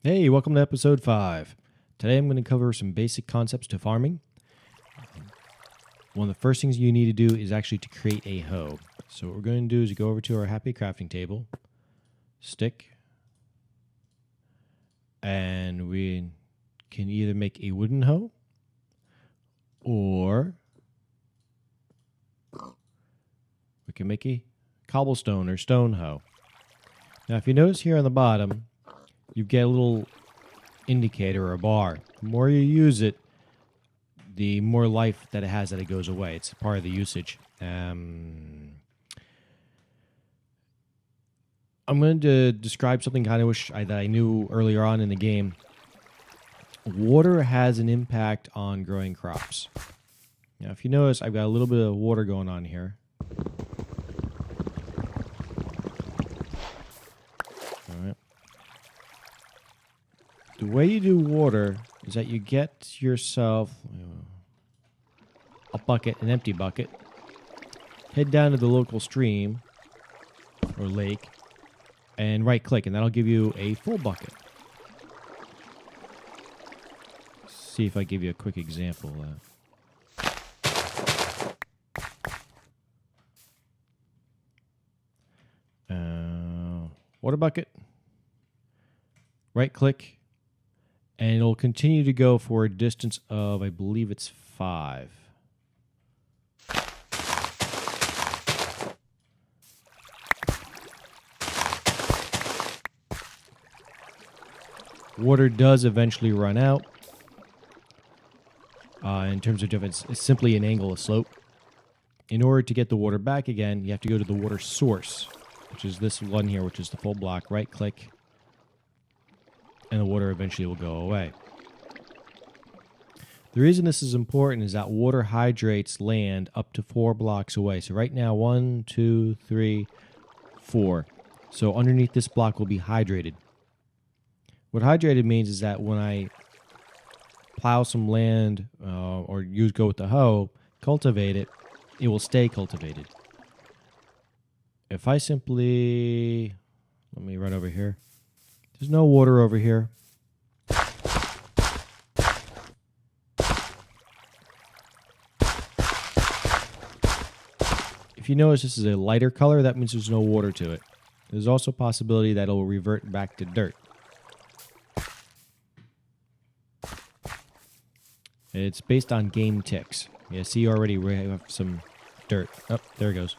Hey, welcome to episode 5. Today I'm going to cover some basic concepts to farming. One of the first things you need to do is actually to create a hoe. So what we're going to do is go over to our happy crafting table, stick, and we can either make a wooden hoe or we can make a cobblestone or stone hoe. Now if you notice here on the bottom, you get a little indicator or a bar. The more you use it, the more life that it has that it goes away. It's part of the usage. I'm going to describe something kind of that I knew earlier on in the game. Water has an impact on growing crops. Now, if you notice, I've got a little bit of water going on here. All right. The way you do water is that you get yourself a bucket, an empty bucket, head down to the local stream or lake, and right-click, and that'll give you a full bucket. See if I give you a quick example of that. Water bucket, right-click, and it'll continue to go for a distance of, I believe it's 5. Water does eventually run out. In terms of difference, it's simply an angle of slope. In order to get the water back again, you have to go to the water source, which is this one here, which is the full block. Right-click, and the water eventually will go away. The reason this is important is that water hydrates land up to 4 blocks away. So right now, 1, 2, 3, 4. So underneath this block will be hydrated. What hydrated means is that when I plow some land or go with the hoe, cultivate it, it will stay cultivated. If I simply, let me run over here. There's no water over here. If you notice this is a lighter color, that means there's no water to it. There's also a possibility that it'll revert back to dirt. It's based on game ticks. Yeah, see already we have some dirt. Oh, there it goes.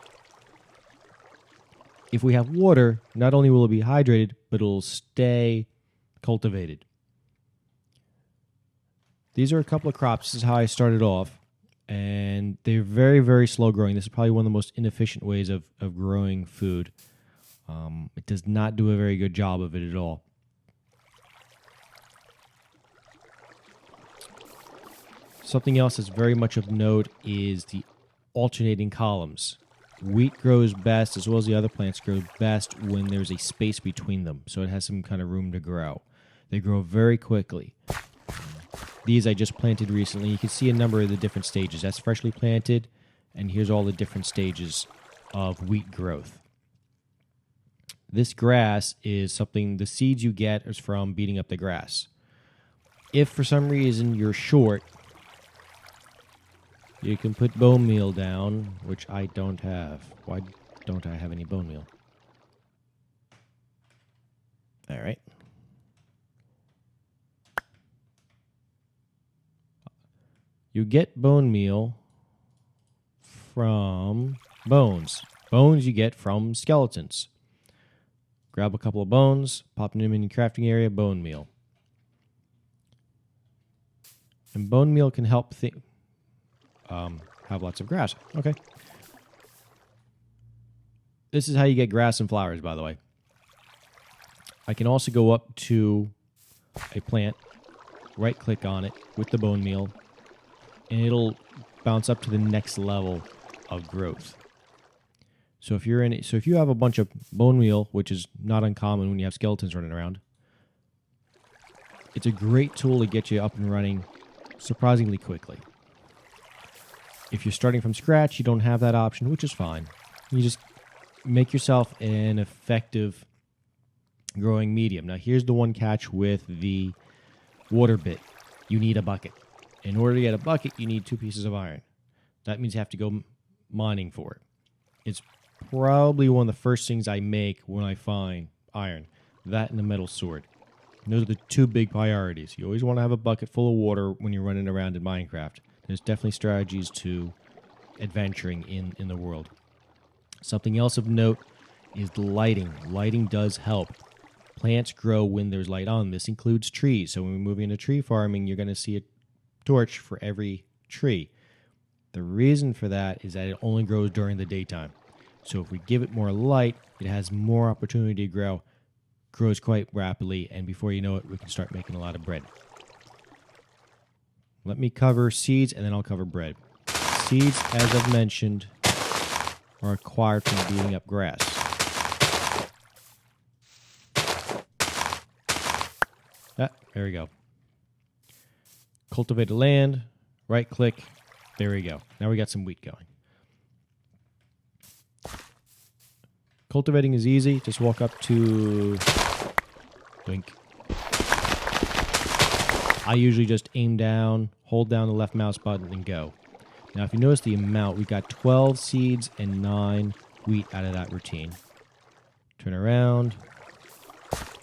If we have water, not only will it be hydrated, but it'll stay cultivated. These are a couple of crops. This is how I started off. And they're very, very slow growing. This is probably one of the most inefficient ways of growing food. It does not do a very good job of it at all. Something else that's very much of note is the alternating columns. Wheat grows best, as well as the other plants grow best, when there's a space between them, so it has some kind of room to grow. They grow very quickly. These I just planted recently. You can see a number of the different stages. That's freshly planted, and here's all the different stages of wheat growth. This grass is something, the seeds you get is from beating up the grass. If for some reason you're short, you can put bone meal down, which I don't have. Why don't I have any bone meal? All right. You get bone meal from bones. Bones you get from skeletons. Grab a couple of bones, pop them in your crafting area, bone meal. And bone meal can help have lots of grass. Okay. This is how you get grass and flowers, by the way. I can also go up to a plant, right-click on it with the bone meal, and it'll bounce up to the next level of growth. So if you have a bunch of bone meal, which is not uncommon when you have skeletons running around, it's a great tool to get you up and running surprisingly quickly. If you're starting from scratch, you don't have that option, which is fine. You just make yourself an effective growing medium. Now, here's the one catch with the water bit. You need a bucket. In order to get a bucket, you need 2 pieces of iron. That means you have to go mining for it. It's probably one of the first things I make when I find iron. That and the metal sword. And those are the 2 big priorities. You always want to have a bucket full of water when you're running around in Minecraft. There's definitely strategies to adventuring in the world. Something else of note is the lighting. Lighting does help. Plants grow when there's light on. This includes trees. So when we're moving into tree farming, you're going to see a torch for every tree. The reason for that is that it only grows during the daytime. So if we give it more light, it has more opportunity to grow, grows quite rapidly, and before you know it, we can start making a lot of bread. Let me cover seeds, and then I'll cover bread. Seeds, as I've mentioned, are acquired from beating up grass. There we go. Cultivate the land, right click, there we go. Now we got some wheat going. Cultivating is easy. Just walk up to blink. I usually just aim down, hold down the left mouse button, and go. Now, if you notice the amount, we got 12 seeds and 9 wheat out of that routine. Turn around.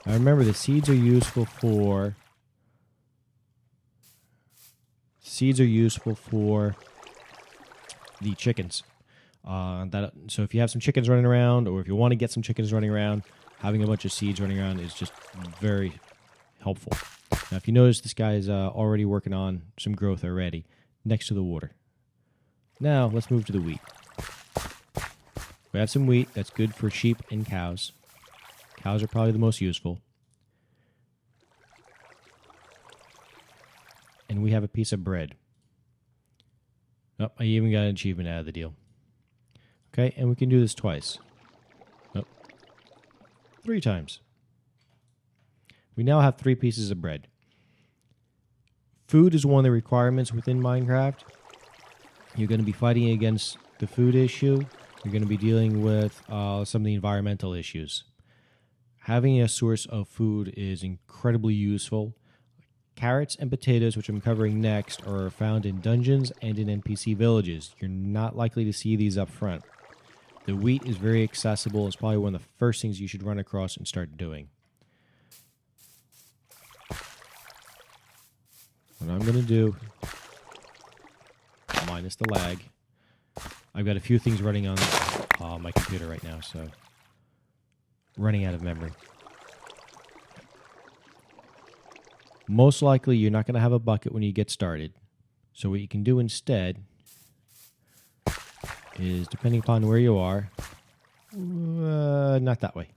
Now, remember, the seeds are useful for the chickens. So if you have some chickens running around, or if you want to get some chickens running around, having a bunch of seeds running around is just very helpful. Now, if you notice, this guy is already working on some growth already next to the water. Now, let's move to the wheat. We have some wheat that's good for sheep and cows. Cows are probably the most useful. And we have a piece of bread. Oh, I even got an achievement out of the deal. Okay, and we can do this twice. Oh, 3 times. We now have 3 pieces of bread. Food is one of the requirements within Minecraft. You're going to be fighting against the food issue. You're going to be dealing with some of the environmental issues. Having a source of food is incredibly useful. Carrots and potatoes, which I'm covering next, are found in dungeons and in NPC villages. You're not likely to see these up front. The wheat is very accessible. It's probably one of the first things you should run across and start doing. What I'm going to do, minus the lag, I've got a few things running on my computer right now, so running out of memory. Most likely, you're not going to have a bucket when you get started. So what you can do instead is, depending upon where you are, not that way.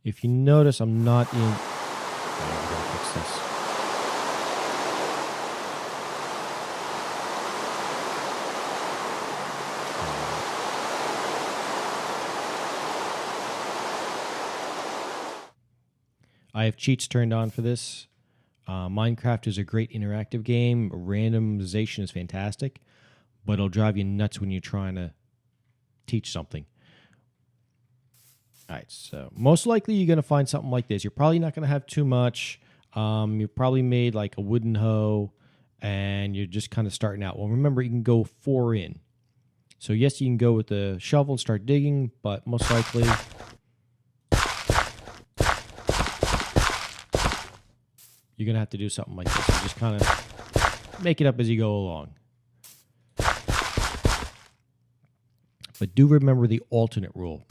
If you notice, I'm not in... I gotta fix this. I have cheats turned on for this. Minecraft is a great interactive game. Randomization is fantastic, but it'll drive you nuts when you're trying to teach something. All right, so most likely you're going to find something like this. You're probably not going to have too much. You probably made like a wooden hoe, and you're just kind of starting out. Well, remember, you can go 4 in. So yes, you can go with the shovel and start digging, but most likely... you're going to have to do something like this. You just kind of make it up as you go along. But do remember the alternate rule.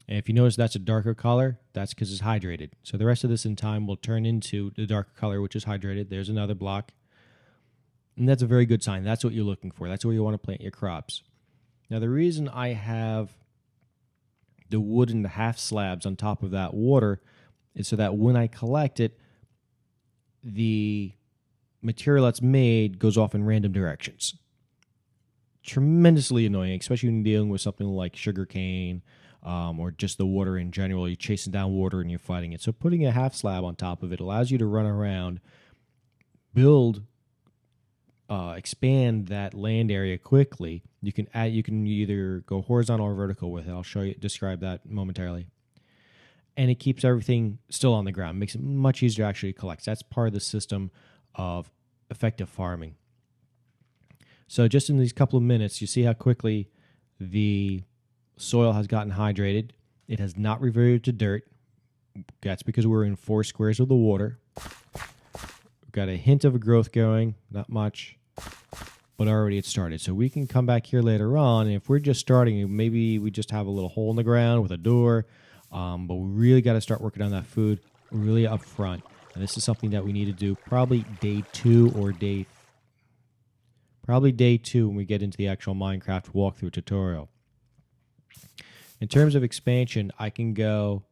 And if you notice that's a darker color, that's because it's hydrated. So the rest of this in time will turn into the darker color, which is hydrated. There's another block. And that's a very good sign. That's what you're looking for. That's where you want to plant your crops. Now, the reason I have the wood and the half slabs on top of that water is so that when I collect it, the material that's made goes off in random directions. Tremendously annoying, especially when you're dealing with something like sugarcane or just the water in general. You're chasing down water and you're fighting it. So putting a half slab on top of it allows you to run around, build expand that land area quickly, you can either go horizontal or vertical with it. I'll describe that momentarily. And it keeps everything still on the ground, makes it much easier to actually collect. That's part of the system of effective farming. So just in these couple of minutes, you see how quickly the soil has gotten hydrated. It has not reverted to dirt. That's because we're in 4 squares of the water. We've got a hint of a growth going, not much, but already it started. So we can come back here later on, and if we're just starting, maybe we just have a little hole in the ground with a door, but we really got to start working on that food really up front. And this is something that we need to do probably day 2 or probably day 2 when we get into the actual Minecraft walkthrough tutorial. In terms of expansion, I can go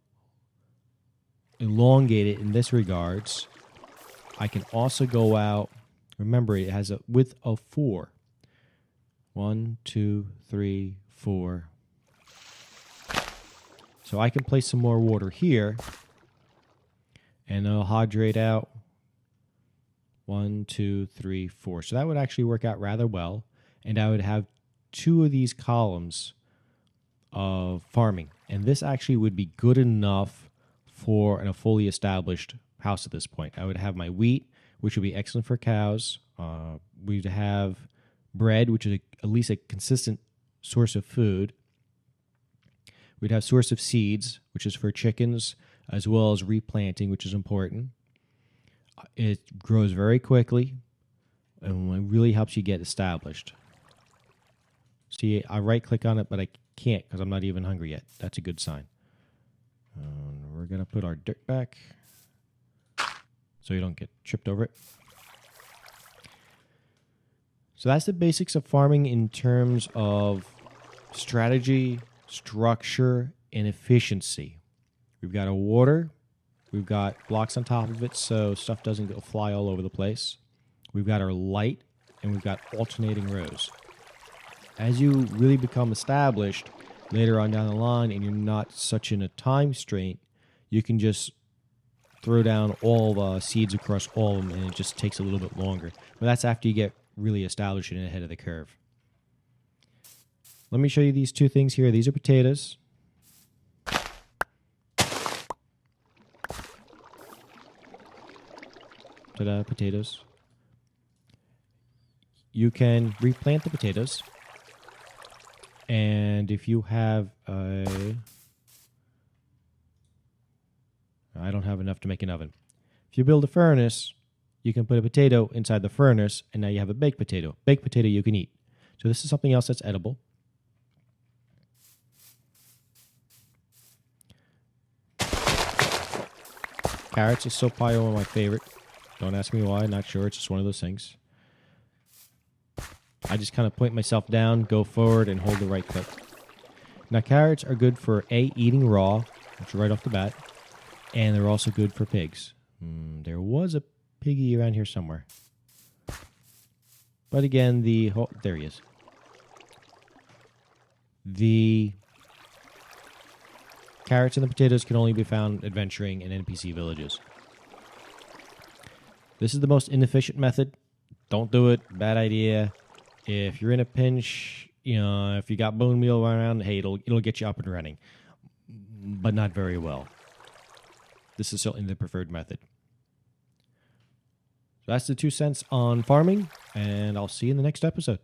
elongate it in this regards. I can also go out. Remember, it has a width of 4. 1, 2, 3, 4. So I can place some more water here, and it'll hydrate out 1, 2, 3, 4. So that would actually work out rather well, and I would have 2 of these columns of farming, and this actually would be good enough for a fully established house at this point. I would have my wheat, which would be excellent for cows. We'd have bread, which is at least a consistent source of food. We'd have source of seeds, which is for chickens, as well as replanting, which is important. It grows very quickly, and it really helps you get established. See, I right-click on it, but I can't because I'm not even hungry yet. That's a good sign. We're going to put our dirt back so you don't get tripped over it. So that's the basics of farming in terms of strategy, structure, and efficiency. We've got a water. We've got blocks on top of it so stuff doesn't go fly all over the place. We've got our light, and we've got alternating rows. As you really become established later on down the line and you're not such in a time strain, you can just throw down all the seeds across all of them, and it just takes a little bit longer. But that's after you get really established and ahead of the curve. Let me show you these 2 things here. These are potatoes. Ta-da, potatoes. You can replant the potatoes. And if you have I don't have enough to make an oven. If you build a furnace, you can put a potato inside the furnace, and now you have a baked potato. Baked potato you can eat. So this is something else that's edible. Carrots is so probably one of my favorite. Don't ask me why. Not sure. It's just one of those things. I just kind of point myself down, go forward, and hold the right click. Now, carrots are good for eating raw, which is right off the bat, and they're also good for pigs. There was a piggy around here somewhere. But again, there he is. The carrots and the potatoes can only be found adventuring in NPC villages. This is the most inefficient method. Don't do it. Bad idea. If you're in a pinch, if you got bone meal around, hey, it'll get you up and running, but not very well. This is certainly the preferred method. So that's the 2 cents on farming, and I'll see you in the next episode.